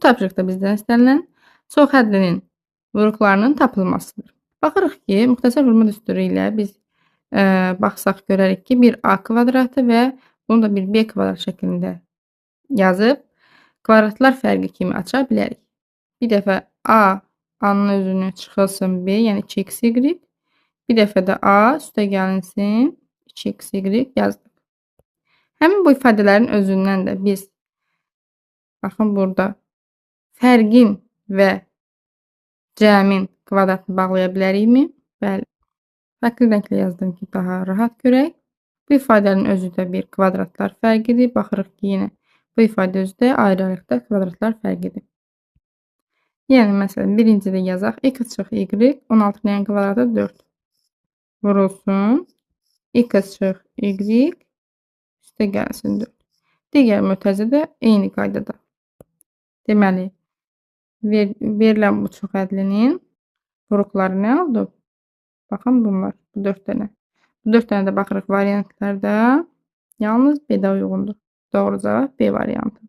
Bu tapşırıqda bizdən istənilən çox həddinin vuruqlarının tapılmasıdır. Baxırıq ki, müxtəsər vurma düsturu ilə biz baxsaq görərik ki, bir A kvadratı və bunu da bir B kvadrat şəklində yazıb kvadratlar fərqi kimi aça bilərik. Bir dəfə A-nın özünü çıxılsın B, yəni 2xy. Bir dəfə də A üstə gəlinsin 2xy yazdıq. Həmin bu ifadələrin özündən də biz baxın burada fərqin və cəmin kvadratını bağlaya bilərikmi? Bəli. Fərqli rənglə yazdım ki, daha rahat görək. Bu ifadənin özü də bir kvadratlar fərqidir. Baxırıq ki, yenə bu ifadə özü də ayrı-ayrılıqda kvadratlar fərqidir. Yəni, məsələn, birincidə yazaq. X çıx Y 16-nın kvadratı 4 vurulsun. X çıx Y üstə gəlsin 4. Digər mötərizə də eyni qaydada. Deməli, verilən bu çoxhədlinin vuruqları nə oldu? Baxın bunlar, bu 4 dənə. Bu 4 dənə də baxırıq variantlarda yalnız B-də uyğundur. Doğru cavab B variantı.